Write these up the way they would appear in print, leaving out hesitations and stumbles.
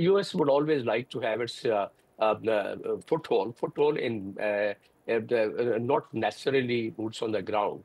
US would always like to have its foothold in not necessarily boots on the ground,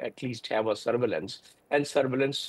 at least have a surveillance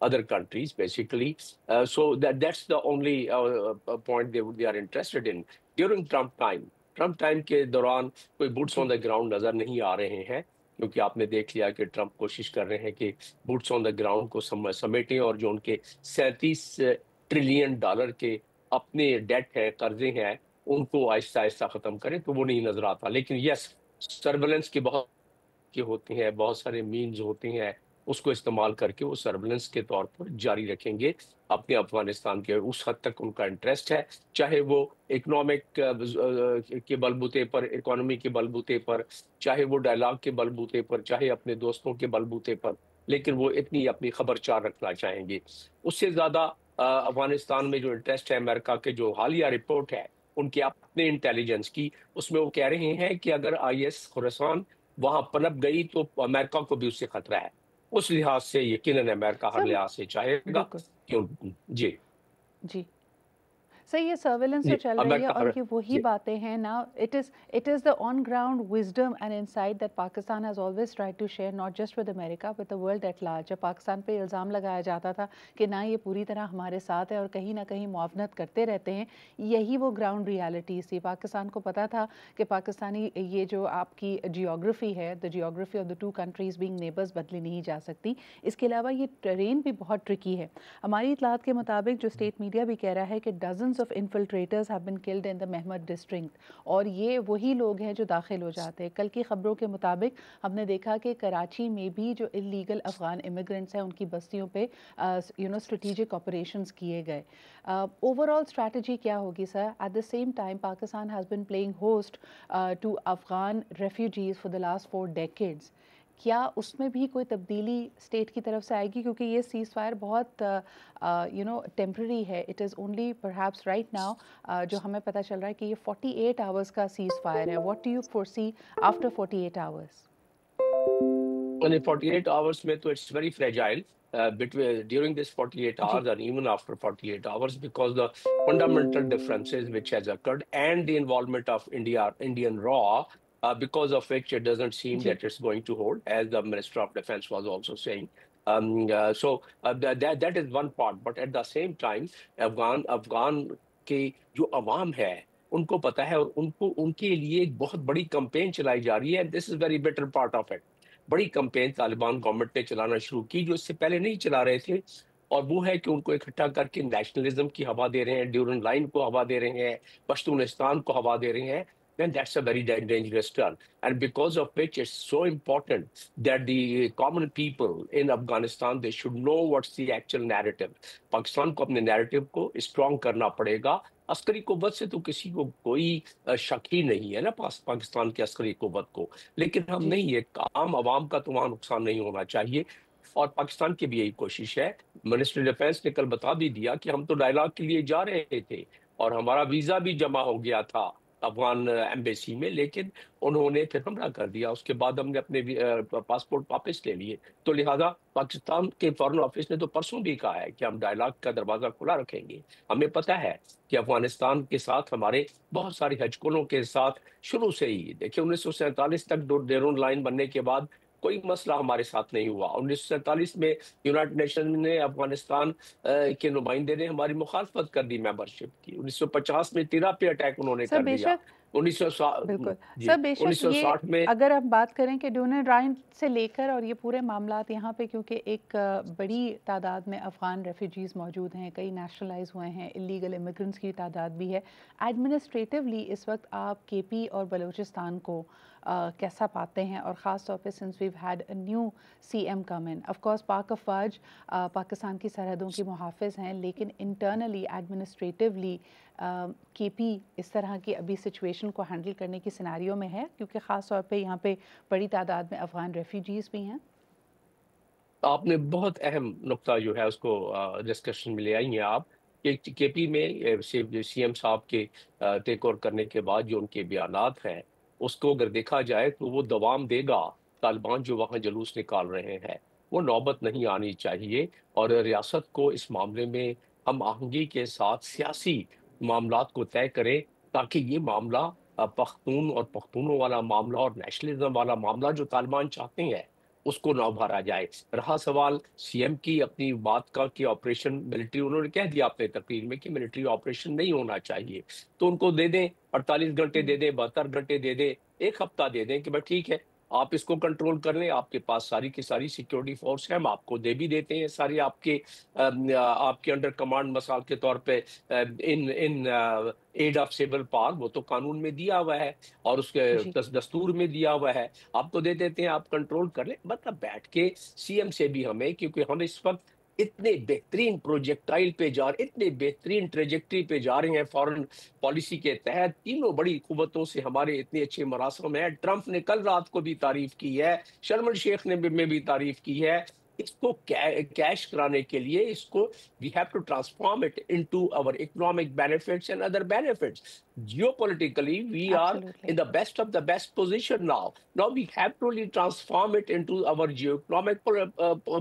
other countries basically. So that's the only point they are interested in. During Trump time کے دوران کوئی bots G on the ground نظر نہیں آ رہے ہیں، کیونکہ آپ نے دیکھ لیا کہ ٹرمپ کوشش کر رہے ہیں کہ بوٹس آن دا گراؤنڈ کو سمیٹیں، اور جو ان کے 37 ٹریلین ڈالر کے اپنے ڈیٹ ہے، قرضے ہیں، ان کو آہستہ آہستہ ختم کریں، تو وہ نہیں نظر آتا. لیکن یس، سرولنس کے بہت کے ہوتے ہیں، بہت سارے مینز ہوتے ہیں، اس کو استعمال کر کے وہ سرولنس کے طور پر جاری رکھیں گے اپنے افغانستان کے. اس حد تک ان کا انٹرسٹ ہے، چاہے وہ اکنامک کے بلبوتے پر، اکانومی کے بلبوتے پر، چاہے وہ ڈائلاگ کے بلبوتے پر، چاہے اپنے دوستوں کے بلبوتے پر، لیکن وہ اتنی اپنی خبر چار رکھنا چاہیں گے. اس سے زیادہ افغانستان میں جو انٹرسٹ ہے امریکہ کے، جو حالیہ رپورٹ ہے ان کے اپنے انٹیلیجنس کی، اس میں وہ کہہ رہے ہیں کہ اگر آئی ایس خراسان وہاں پنپ گئی تو امریکہ کو بھی اس سے خطرہ ہے. اس لحاظ سے یقیناً امریکہ ہر سر لحاظ سے چاہے گا بالکل کہ جی جی سر یہ سرویلنس جی جو چل رہی ہے امریکہ اور ہر یہ وہی جی باتیں ہیں نا. it is the on ground wisdom and insight that Pakistan has always tried to share, not just with America but the world at large. جب پاکستان پہ الزام لگایا جاتا تھا کہ نہ یہ پوری طرح ہمارے ساتھ ہے اور کہیں نہ کہیں معاونت کرتے رہتے ہیں، یہی وہ گراؤنڈ ریالٹیز تھی. پاکستان کو پتا تھا کہ پاکستانی یہ جو آپ کی جیوگرافی ہے، the geography of the two countries being neighbors، بدلی نہیں جا سکتی. اس کے علاوہ یہ ٹرین بھی بہت ٹرکی ہے. ہماری اطلاعات کے مطابق جو اسٹیٹ میڈیا بھی کہہ رہا ہے کہ dozens of infiltrators have been killed in the مہمت ڈسٹرکٹ، اور یہ وہی لوگ ہیں جو داخل ہو جاتے ہیں. کل کی خبروں کے مطابق ہم نے دیکھا کہ کراچی میں بھی جو اللیگل افغان امیگرنٹس ہیں ان کی بستیوں پہ اسٹریٹجک آپریشنز کیے گئے. اوور آل اسٹریٹجی کیا ہوگی sir? At the same time Pakistan has been playing host to Afghan refugees for the last 4 decades. کیا اس میں بھی کوئی تبدیلی اسٹیٹ کی طرف سے آئے گی؟ کیونکہ یہ سیز فائر بہت ٹیمپرری ہے. It is only perhaps right now جو ہمیں پتہ چل رہا ہے کہ یہ 48 hours کا سیز فائر ہے. What do you foresee after 48 hours؟ 48 hours میں تو it's very fragile during this 48 جی hours and even after 48 hours, because the fundamental differences which has occurred and the involvement of Indian Raw, because of which it doesn't seem جی that it's going to hold, as the Minister of Defense was also saying. That is one part. But at the same time, Afghan کے جو عوام ہے ان کو پتہ ہے، اور ان کے لیے ایک بہت بڑی کمپین چلائی جا رہی ہے. This is very better part of it. بڑی کمپین طالبان گورنمنٹ نے چلانا شروع کی جو اس سے پہلے نہیں چلا رہے تھے، اور وہ ہے کہ ان کو اکٹھا کر کے نیشنلزم کی ہوا دے رہے ہیں، ڈیورن لائن کو ہوا دے رہے ہیں، پشتونستان کو ہوا دے رہے ہیں. Then that's a very dangerous turn. And because of which it's so important that the common people in Afghanistan, they should know what's the actual narrative. Pakistan کو اپنے نیریٹو کو اسٹرانگ کرنا پڑے گا. عسکری قوت سے تو کسی کو کوئی شک ہی نہیں ہے نا پاکستان کی عسکری قوت کو، لیکن ہم جی نہیں، ایک عام عوام کا تو وہاں نقصان نہیں ہونا چاہیے. اور پاکستان کی بھی یہی کوشش ہے. منسٹر ڈیفینس نے کل بتا بھی دیا کہ ہم تو ڈائلاگ کے لیے جا رہے تھے اور ہمارا ویزا بھی جمع ہو گیا تھا افغان ایمبیسی میں، لیکن انہوں نے پھر حملہ کر دیا. اس کے بعد ہم نے اپنے پاسپورٹ واپس لے لیے. تو لہذا پاکستان کے فارن آفس نے تو پرسوں بھی کہا ہے کہ ہم ڈائلاگ کا دروازہ کھلا رکھیں گے. ہمیں پتہ ہے کہ افغانستان کے ساتھ ہمارے بہت ساری ہچکولوں کے ساتھ شروع سے ہی، دیکھیں 1947 تک ڈیرون لائن بننے کے بعد کوئی مسئلہ ہمارے ساتھ نہیں ہوا. 1947 میں یونائٹڈ نیشن نے افغانستان کے نمائندے نے ہماری مخالفت کر دی ممبرشپ کی. 1950 میں تیرا پہ اٹیک انہوں نے سر کر بے دیا. شک 1960 بالکل جی سر، بے شک یہ 1960 میں اگر ہم بات کریں کہ ڈونر رائن سے لے کر اور یہ پورے معاملات یہاں پہ، کیونکہ ایک بڑی تعداد میں افغان ریفیوجیز موجود ہیں، کئی نیشنلائز ہوئے ہیں، اللیگل امیگرنٹس کی تعداد بھی ہے. ایڈمنسٹریٹولی اس وقت آپ کے پی اور بلوچستان کو کیسا پاتے ہیں؟ اور خاص طور پہ since we've had a new C M come in. Of course پاک افواج پاکستان کی سرحدوں کی محافظ ہیں، لیکن انٹرنلی ایڈمنسٹریٹولی کے پی اس طرح کی ابھی سچویشن کو ہینڈل کرنے کی سیناریو میں ہے، کیونکہ خاص طور پہ یہاں پہ بڑی تعداد میں افغان ریفیوجیز بھی ہیں. آپ نے بہت اہم نقطہ جو ہے اس کو ڈسکشن میں لے آئی ہیں آپ، کہ کے پی میں سی ایم صاحب کے ٹیک اوور کرنے کے بعد جو ان کے بیانات ہیں، اس کو اگر دیکھا جائے تو وہ دوام دے گا. طالبان جو وہاں جلوس نکال رہے ہیں وہ نوبت نہیں آنی چاہیے، اور ریاست کو اس معاملے میں ہم آہنگی کے ساتھ سیاسی معاملات کو طے کرے، تاکہ یہ معاملہ پختون اور پختونوں والا معاملہ اور نیشنلزم والا معاملہ جو طالبان چاہتے ہیں اس کو نہ ابھارا جائے۔ رہا سوال سی ایم کی اپنی بات کا کہ آپریشن ملٹری، انہوں نے کہہ دیا اپنے تقریر میں کہ ملٹری آپریشن نہیں ہونا چاہیے، تو ان کو دے دیں 48 گھنٹے دے دیں، 72 گھنٹے دے دیں، ایک ہفتہ دے دیں کہ بھائی ٹھیک ہے آپ اس کو کنٹرول کر لیں، آپ کے پاس ساری کی ساری سیکیورٹی فورس ہے، ہم آپ کو دے بھی دیتے ہیں ساری آپ کے انڈر کمانڈ، مثال کے طور پہ ان ایڈ آف سیبل پار، وہ تو قانون میں دیا ہوا ہے اور اس کے جی دستور میں دیا ہوا ہے، آپ کو دے دیتے ہیں، آپ کنٹرول کر لیں۔ مطلب بیٹھ کے سی ایم سے بھی ہمیں، کیونکہ ہم اس وقت اتنے بہترین پروجیکٹائل پہ جا رہے، اتنے بہترین ٹریجیکٹری پہ جا رہے ہیں فورن پالیسی کے تحت، تینوں بڑی قوتوں سے ہمارے اتنے اچھے مراسم ہیں۔ ٹرمپ نے کل رات کو بھی تعریف کی ہے، شرم الشیخ نے بھی تعریف کی ہے۔ اس کو کیش کرانے کے لیے اس کو we have to transform it into our economic benefits and other benefits. Geopolitically, we are absolutely. in the best position now. Now we have to really transform it into our geoeconomic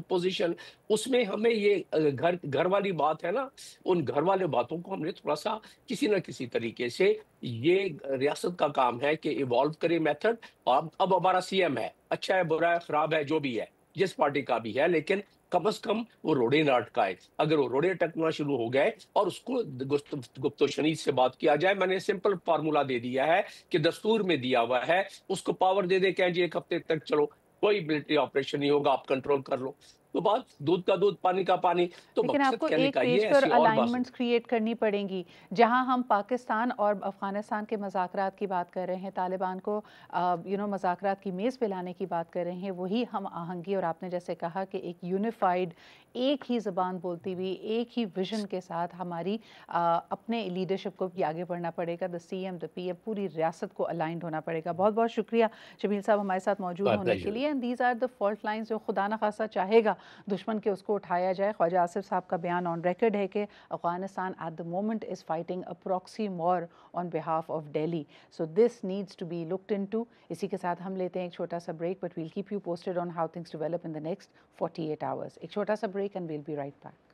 position. اس میں ہمیں یہ گھر والی بات ہے نا، ان گھر والے باتوں کو ہم نے تھوڑا سا کسی نہ کسی طریقے سے، یہ ریاست کا کام ہے کہ ایوالو کرے میتھڈ۔ اب ہمارا سی ایم ہے، اچھا ہے برا ہے خراب ہے جو بھی ہے، جس پارٹی کا بھی ہے، لیکن کم از کم وہ روڑے نہ اٹکائے۔ اگر وہ روڑے اٹکنا شروع ہو گئے اور اس کو گفت و شنید سے بات کیا جائے، میں نے سمپل فارمولا دے دیا ہے کہ دستور میں دیا ہوا ہے، اس کو پاور دے دے کہ جی ایک ہفتے تک چلو کوئی ملٹری آپریشن نہیں ہوگا، آپ کنٹرول کر لو، تو بات دودھ کا دودھ پانی کا پانی۔ تو لیکن آپ مقصد کو کہنے ایک کا پیج یہ پر ایسی اور بات الائنمنٹس کریٹ کرنی پڑیں گی، جہاں ہم پاکستان اور افغانستان کے مذاکرات کی بات کر رہے ہیں، طالبان کو مذاکرات کی میز پہ لانے کی بات کر رہے ہیں، وہی ہم آہنگی، اور آپ نے جیسے کہا کہ ایک یونیفائڈ، ایک ہی زبان بولتی ہوئی، ایک ہی ویژن کے ساتھ ہماری اپنے لیڈرشپ کو بھی آگے بڑھنا پڑے گا، دا سی ایم، دا پی ایم، پوری ریاست کو الائنڈ ہونا پڑے گا۔ بہت بہت شکریہ شبیل صاحب ہمارے ساتھ موجود ہونے کے لیے، and these are the fault lines جو خدا نہ خواستہ چاہے گا دشمن کے اس کو اٹھایا جائے۔ خواجہ آصف صاحب کا بیان آن ریکارڈ ہے کہ Afghanistan at the moment is fighting a proxy war on behalf of Delhi, so this needs to be looked into. اسی کے ساتھ ہم لیتے ہیں ایک چھوٹا سا break, but we'll keep you posted on how things develop in the next 48 hours۔ ایک چھوٹا سا break and we'll be right back.